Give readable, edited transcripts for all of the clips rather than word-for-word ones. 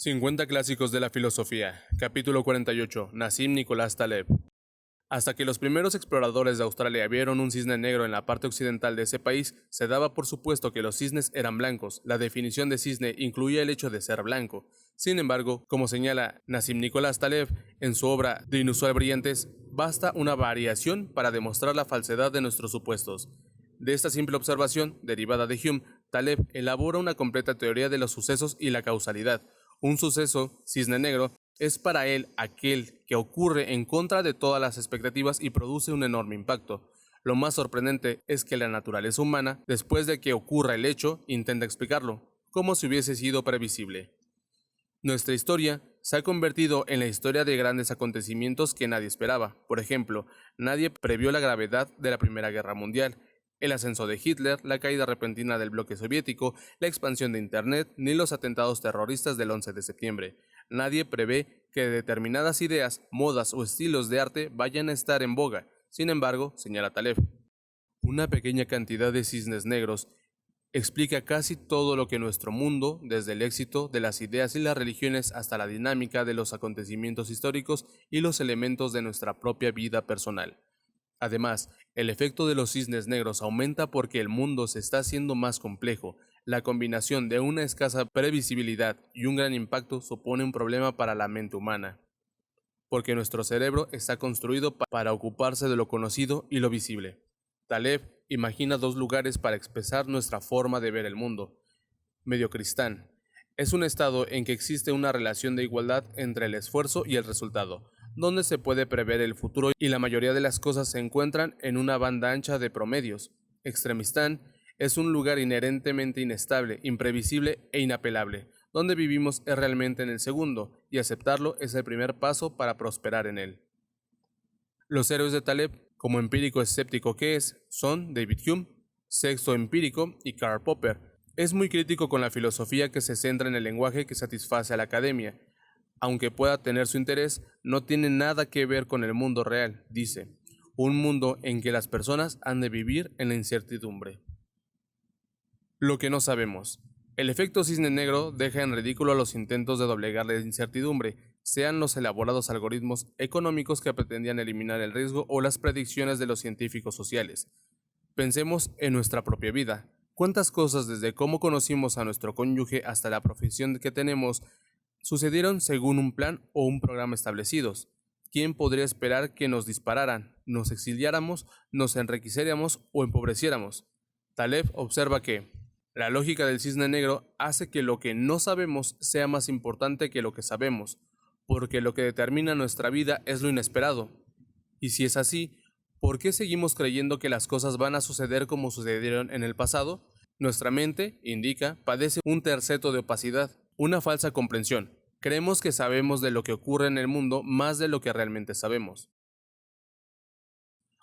50 clásicos de la filosofía. Capítulo 48. Nassim Nicolás Taleb. Hasta que los primeros exploradores de Australia vieron un cisne negro en la parte occidental de ese país, se daba por supuesto que los cisnes eran blancos. La definición de cisne incluía el hecho de ser blanco. Sin embargo, como señala Nassim Nicolás Taleb en su obra De inusual brillantes, basta una variación para demostrar la falsedad de nuestros supuestos. De esta simple observación, derivada de Hume, Taleb elabora una completa teoría de los sucesos y la causalidad. Un suceso, cisne negro, es para él aquel que ocurre en contra de todas las expectativas y produce un enorme impacto. Lo más sorprendente es que la naturaleza humana, después de que ocurra el hecho, intenta explicarlo, como si hubiese sido previsible. Nuestra historia se ha convertido en la historia de grandes acontecimientos que nadie esperaba. Por ejemplo, nadie previó la gravedad de la Primera Guerra Mundial, el ascenso de Hitler, la caída repentina del bloque soviético, la expansión de Internet, ni los atentados terroristas del 11 de septiembre. Nadie prevé que determinadas ideas, modas o estilos de arte vayan a estar en boga. Sin embargo, señala Taleb, una pequeña cantidad de cisnes negros explica casi todo lo que nuestro mundo, desde el éxito de las ideas y las religiones hasta la dinámica de los acontecimientos históricos y los elementos de nuestra propia vida personal. Además, el efecto de los cisnes negros aumenta porque el mundo se está haciendo más complejo. La combinación de una escasa previsibilidad y un gran impacto supone un problema para la mente humana, porque nuestro cerebro está construido para ocuparse de lo conocido y lo visible. Taleb imagina dos lugares para expresar nuestra forma de ver el mundo. Mediocristán es un estado en que existe una relación de igualdad entre el esfuerzo y el resultado, donde se puede prever el futuro y la mayoría de las cosas se encuentran en una banda ancha de promedios. Extremistán es un lugar inherentemente inestable, imprevisible e inapelable. Donde vivimos es realmente en el segundo, y aceptarlo es el primer paso para prosperar en él. Los héroes de Taleb, como empírico escéptico que es, son David Hume, sexto empírico, y Karl Popper. Es muy crítico con la filosofía que se centra en el lenguaje que satisface a la academia. Aunque pueda tener su interés, no tiene nada que ver con el mundo real, dice, un mundo en que las personas han de vivir en la incertidumbre. Lo que no sabemos. El efecto cisne negro deja en ridículo los intentos de doblegar la incertidumbre, sean los elaborados algoritmos económicos que pretendían eliminar el riesgo o las predicciones de los científicos sociales. Pensemos en nuestra propia vida. ¿Cuántas cosas, desde cómo conocimos a nuestro cónyuge hasta la profesión que tenemos, sucedieron según un plan o un programa establecidos? ¿Quién podría esperar que nos dispararan, nos exiliáramos, nos enriqueciéramos o empobreciéramos? Taleb observa que la lógica del cisne negro hace que lo que no sabemos sea más importante que lo que sabemos, porque lo que determina nuestra vida es lo inesperado. Y si es así, ¿por qué seguimos creyendo que las cosas van a suceder como sucedieron en el pasado? Nuestra mente, indica, padece un terceto de opacidad, una falsa comprensión. Creemos que sabemos de lo que ocurre en el mundo más de lo que realmente sabemos.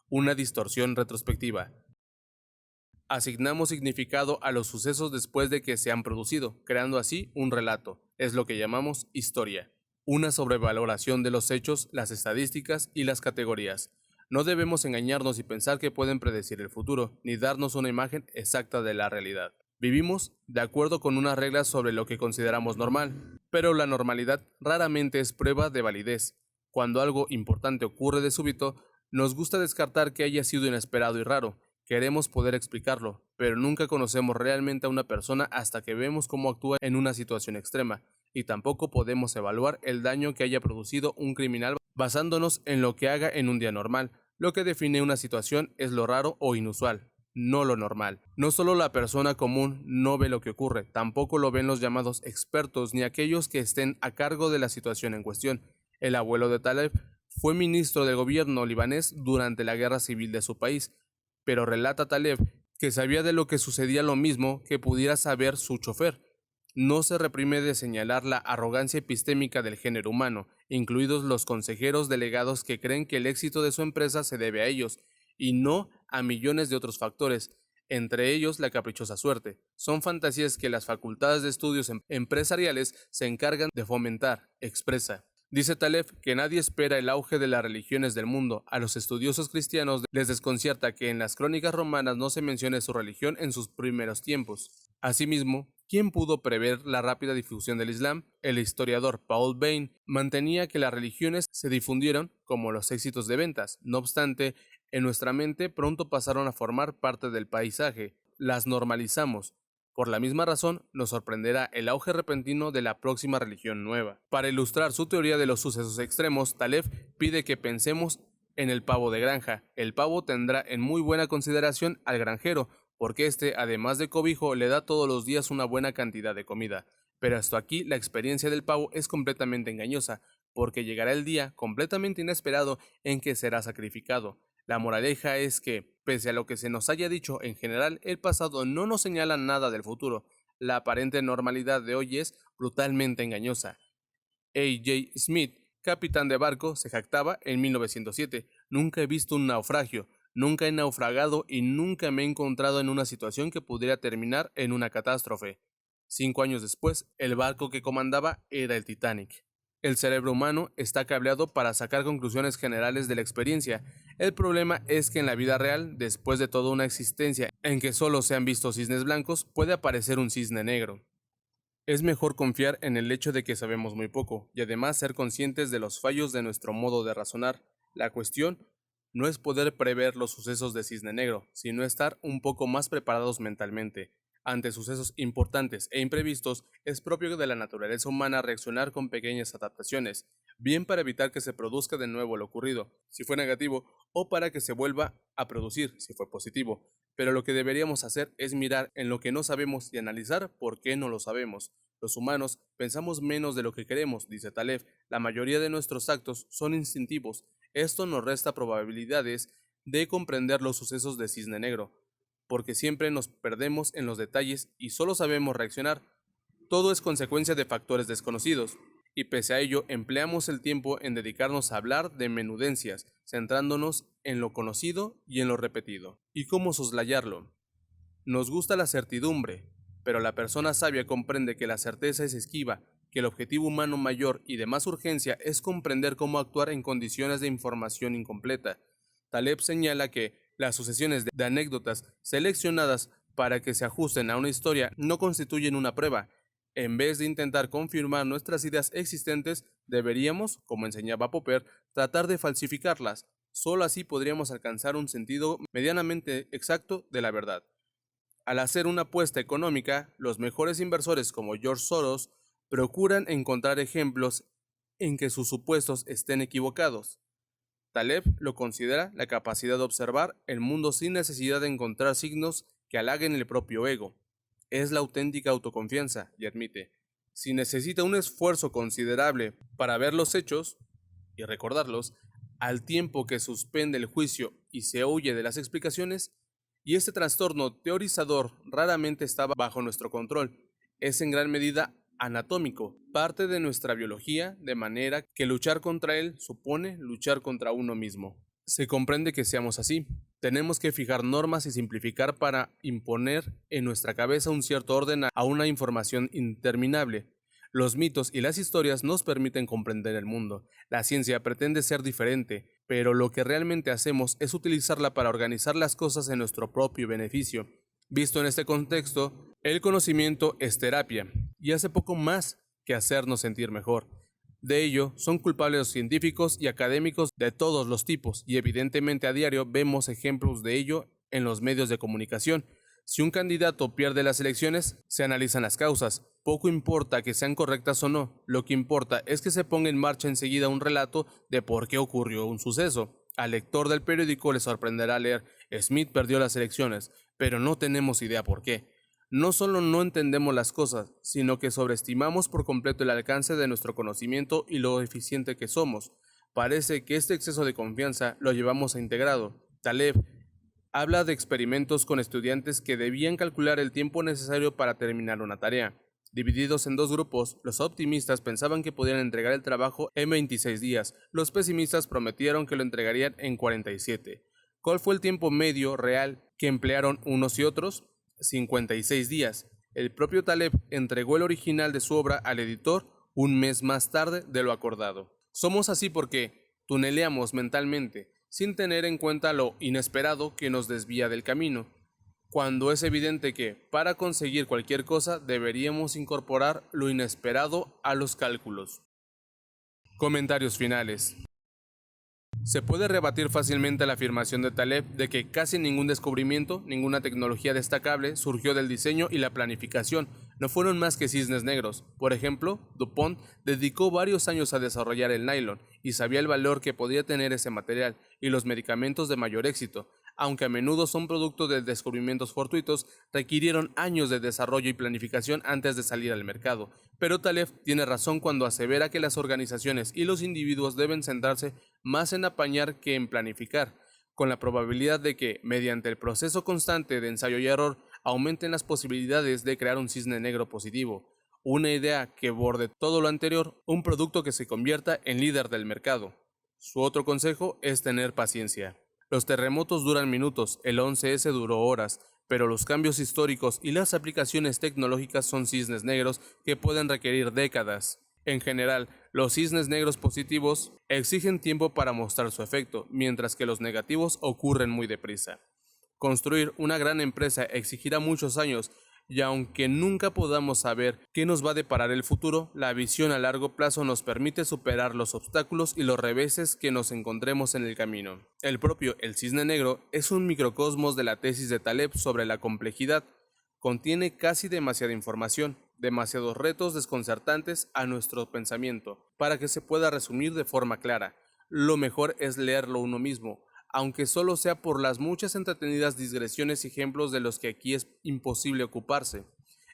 Una distorsión retrospectiva. Asignamos significado a los sucesos después de que se han producido, creando así un relato. Es lo que llamamos historia. Una sobrevaloración de los hechos, las estadísticas y las categorías. No debemos engañarnos y pensar que pueden predecir el futuro, ni darnos una imagen exacta de la realidad. Vivimos de acuerdo con unas reglas sobre lo que consideramos normal, pero la normalidad raramente es prueba de validez. Cuando algo importante ocurre de súbito, nos gusta descartar que haya sido inesperado y raro. Queremos poder explicarlo, pero nunca conocemos realmente a una persona hasta que vemos cómo actúa en una situación extrema, y tampoco podemos evaluar el daño que haya producido un criminal basándonos en lo que haga en un día normal. Lo que define una situación es lo raro o inusual, no lo normal. No solo la persona común no ve lo que ocurre, tampoco lo ven los llamados expertos ni aquellos que estén a cargo de la situación en cuestión. El abuelo de Taleb fue ministro del gobierno libanés durante la guerra civil de su país, pero relata Taleb que sabía de lo que sucedía lo mismo que pudiera saber su chofer. No se reprime de señalar la arrogancia epistémica del género humano, incluidos los consejeros delegados que creen que el éxito de su empresa se debe a ellos, y no a millones de otros factores, entre ellos la caprichosa suerte. Son fantasías que las facultades de estudios empresariales se encargan de fomentar, expresa. Dice Taleb que nadie espera el auge de las religiones del mundo. A los estudiosos cristianos les desconcierta que en las crónicas romanas no se mencione su religión en sus primeros tiempos. Asimismo, ¿Quién pudo prever la rápida difusión del Islam? El historiador Paul Bain mantenía que las religiones se difundieron como los éxitos de ventas. No obstante, en nuestra mente pronto pasaron a formar parte del paisaje. Las normalizamos. Por la misma razón, nos sorprenderá el auge repentino de la próxima religión nueva. Para ilustrar su teoría de los sucesos extremos, Taleb pide que pensemos en el pavo de granja. El pavo tendrá en muy buena consideración al granjero, porque éste, además de cobijo, le da todos los días una buena cantidad de comida. Pero hasta aquí la experiencia del pavo es completamente engañosa, porque llegará el día, completamente inesperado, en que será sacrificado. La moraleja es que, pese a lo que se nos haya dicho en general, el pasado no nos señala nada del futuro. La aparente normalidad de hoy es brutalmente engañosa. A.J. Smith, capitán de barco, se jactaba en 1907: nunca he visto un naufragio, nunca he naufragado y nunca me he encontrado en una situación que pudiera terminar en una catástrofe. 5 años después, el barco que comandaba era el Titanic. El cerebro humano está cableado para sacar conclusiones generales de la experiencia. El problema es que en la vida real, después de toda una existencia en que solo se han visto cisnes blancos, puede aparecer un cisne negro. Es mejor confiar en el hecho de que sabemos muy poco, y además ser conscientes de los fallos de nuestro modo de razonar. La cuestión no es poder prever los sucesos de Cisne Negro, sino estar un poco más preparados mentalmente. Ante sucesos importantes e imprevistos, es propio de la naturaleza humana reaccionar con pequeñas adaptaciones, bien para evitar que se produzca de nuevo lo ocurrido, si fue negativo, o para que se vuelva a producir, si fue positivo. Pero lo que deberíamos hacer es mirar en lo que no sabemos y analizar por qué no lo sabemos. Los humanos pensamos menos de lo que queremos, dice Taleb. La mayoría de nuestros actos son instintivos. Esto nos resta probabilidades de comprender los sucesos de Cisne Negro, porque siempre nos perdemos en los detalles y solo sabemos reaccionar. Todo es consecuencia de factores desconocidos, y pese a ello empleamos el tiempo en dedicarnos a hablar de menudencias, centrándonos en lo conocido y en lo repetido. ¿Y cómo soslayarlo? Nos gusta la certidumbre, pero la persona sabia comprende que la certeza es esquiva, que el objetivo humano mayor y de más urgencia es comprender cómo actuar en condiciones de información incompleta. Taleb señala que las sucesiones de anécdotas seleccionadas para que se ajusten a una historia no constituyen una prueba. En vez de intentar confirmar nuestras ideas existentes, deberíamos, como enseñaba Popper, tratar de falsificarlas. Solo así podríamos alcanzar un sentido medianamente exacto de la verdad. Al hacer una apuesta económica, los mejores inversores como George Soros procuran encontrar ejemplos en que sus supuestos estén equivocados. Taleb lo considera la capacidad de observar el mundo sin necesidad de encontrar signos que halaguen el propio ego. Es la auténtica autoconfianza, y admite, si necesita un esfuerzo considerable para ver los hechos y recordarlos, al tiempo que suspende el juicio y se huye de las explicaciones, y este trastorno teorizador raramente está bajo nuestro control, es en gran medida anatómico, parte de nuestra biología, de manera que luchar contra él supone luchar contra uno mismo. Se comprende que seamos así. Tenemos que fijar normas y simplificar para imponer en nuestra cabeza un cierto orden a una información interminable. Los mitos y las historias nos permiten comprender el mundo. La ciencia pretende ser diferente, pero lo que realmente hacemos es utilizarla para organizar las cosas en nuestro propio beneficio. Visto en este contexto, el conocimiento es terapia y hace poco más que hacernos sentir mejor. De ello son culpables los científicos y académicos de todos los tipos, y evidentemente a diario vemos ejemplos de ello en los medios de comunicación. Si un candidato pierde las elecciones, se analizan las causas. Poco importa que sean correctas o no, lo que importa es que se ponga en marcha enseguida un relato de por qué ocurrió un suceso. Al lector del periódico le sorprenderá leer: Smith perdió las elecciones, pero no tenemos idea por qué. No solo no entendemos las cosas, sino que sobreestimamos por completo el alcance de nuestro conocimiento y lo eficiente que somos. Parece que este exceso de confianza lo llevamos a integrado. Taleb habla de experimentos con estudiantes que debían calcular el tiempo necesario para terminar una tarea. Divididos en dos grupos, los optimistas pensaban que podían entregar el trabajo en 26 días, los pesimistas prometieron que lo entregarían en 47. ¿Cuál fue el tiempo medio real que emplearon unos y otros? 56 días. El propio Taleb entregó el original de su obra al editor un mes más tarde de lo acordado. Somos así porque tuneleamos mentalmente, sin tener en cuenta lo inesperado que nos desvía del camino. cuando es evidente que, para conseguir cualquier cosa, deberíamos incorporar lo inesperado a los cálculos. Comentarios finales. Se puede rebatir fácilmente la afirmación de Taleb de que casi ningún descubrimiento, ninguna tecnología destacable surgió del diseño y la planificación, no fueron más que cisnes negros. Por ejemplo, DuPont dedicó varios años a desarrollar el nylon y sabía el valor que podía tener ese material y los medicamentos de mayor éxito, aunque a menudo son producto de descubrimientos fortuitos, requirieron años de desarrollo y planificación antes de salir al mercado. Pero Taleb tiene razón cuando asevera que las organizaciones y los individuos deben centrarse más en apañar que en planificar, con la probabilidad de que, mediante el proceso constante de ensayo y error, aumenten las posibilidades de crear un cisne negro positivo, una idea que borde todo lo anterior, un producto que se convierta en líder del mercado. Su otro consejo es tener paciencia. Los terremotos duran minutos, el 11S duró horas, pero los cambios históricos y las aplicaciones tecnológicas son cisnes negros que pueden requerir décadas. En general, los cisnes negros positivos exigen tiempo para mostrar su efecto, mientras que los negativos ocurren muy deprisa. Construir una gran empresa exigirá muchos años, y aunque nunca podamos saber qué nos va a deparar el futuro, la visión a largo plazo nos permite superar los obstáculos y los reveses que nos encontremos en el camino. El propio El Cisne Negro es un microcosmos de la tesis de Taleb sobre la complejidad. Contiene casi demasiada información, demasiados retos desconcertantes a nuestro pensamiento, para que se pueda resumir de forma clara. Lo mejor es leerlo uno mismo, aunque solo sea por las muchas entretenidas digresiones y ejemplos de los que aquí es imposible ocuparse.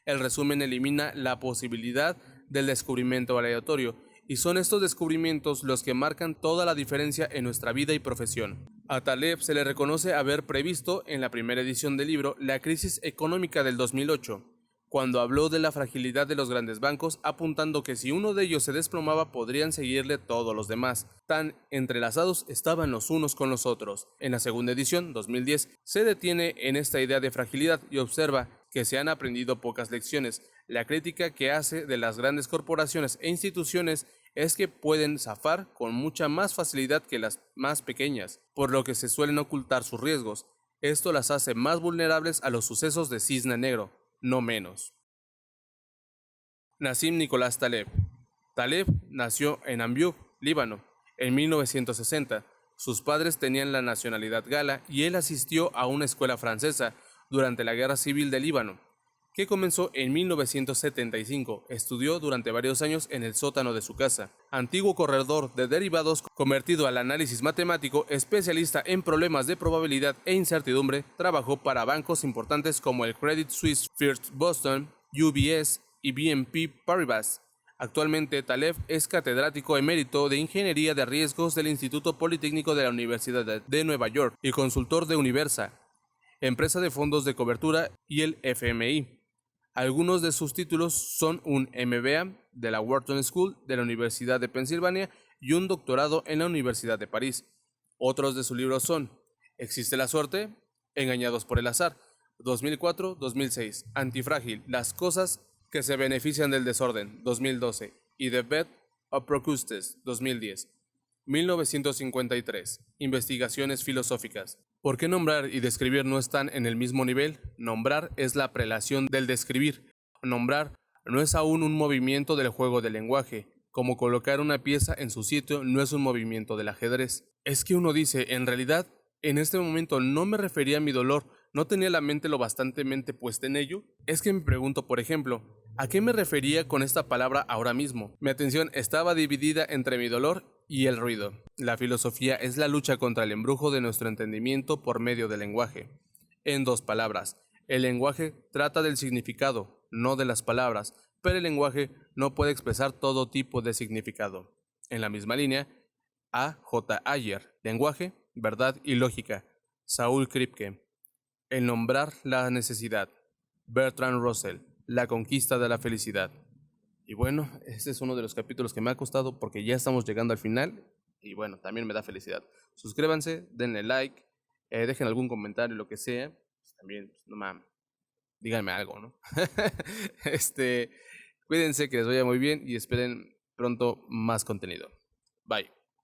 El resumen elimina la posibilidad del descubrimiento aleatorio, y son estos descubrimientos los que marcan toda la diferencia en nuestra vida y profesión. A Taleb se le reconoce haber previsto, en la primera edición del libro, la crisis económica del 2008, cuando habló de la fragilidad de los grandes bancos, apuntando que si uno de ellos se desplomaba podrían seguirle todos los demás. Tan entrelazados estaban los unos con los otros. En la segunda edición, 2010, se detiene en esta idea de fragilidad y observa que se han aprendido pocas lecciones. La crítica que hace de las grandes corporaciones e instituciones es que pueden zafar con mucha más facilidad que las más pequeñas, por lo que se suelen ocultar sus riesgos. Esto las hace más vulnerables a los sucesos de Cisne Negro, no menos. Nassim Nicolás Taleb. Taleb nació en Ambiú, Líbano, en 1960. Sus padres tenían la nacionalidad gala y él asistió a una escuela francesa durante la Guerra Civil de Líbano, que comenzó en 1975. Estudió durante varios años en el sótano de su casa. Antiguo corredor de derivados convertido al análisis matemático, especialista en problemas de probabilidad e incertidumbre, trabajó para bancos importantes como el Credit Suisse First Boston, UBS y BNP Paribas. Actualmente, Taleb es catedrático emérito de Ingeniería de Riesgos del Instituto Politécnico de la Universidad de Nueva York y consultor de Universa, empresa de fondos de cobertura, y el FMI. Algunos de sus títulos son un MBA de la Wharton School de la Universidad de Pensilvania y un doctorado en la Universidad de París. Otros de sus libros son ¿Existe la suerte? Engañados por el azar, 2004-2006, Antifrágil, las cosas que se benefician del desorden, 2012, y The Bed of Procrustes, 2010. 1953. Investigaciones filosóficas. ¿Por qué nombrar y describir no están en el mismo nivel? Nombrar es la prelación del describir. Nombrar no es aún un movimiento del juego del lenguaje, como colocar una pieza en su sitio no es un movimiento del ajedrez. Es que uno dice, en realidad, en este momento no me refería a mi dolor, no tenía la mente lo bastantemente puesta en ello. Es que me pregunto, por ejemplo, ¿a qué me refería con esta palabra ahora mismo? Mi atención estaba dividida entre mi dolor y el ruido. La filosofía es la lucha contra el embrujo de nuestro entendimiento por medio del lenguaje. En dos palabras, el lenguaje trata del significado, no de las palabras, pero el lenguaje no puede expresar todo tipo de significado. En la misma línea, A. J. Ayer, lenguaje, verdad y lógica. Saúl Kripke. El nombrar la necesidad. Bertrand Russell, la conquista de la felicidad. Y bueno, este es uno de los capítulos que me ha costado porque ya estamos llegando al final y bueno, también me da felicidad. Suscríbanse, denle like, dejen algún comentario, lo que sea. Pues también, pues, no mames, díganme algo, ¿no? Cuídense, que les vaya muy bien y esperen pronto más contenido. Bye.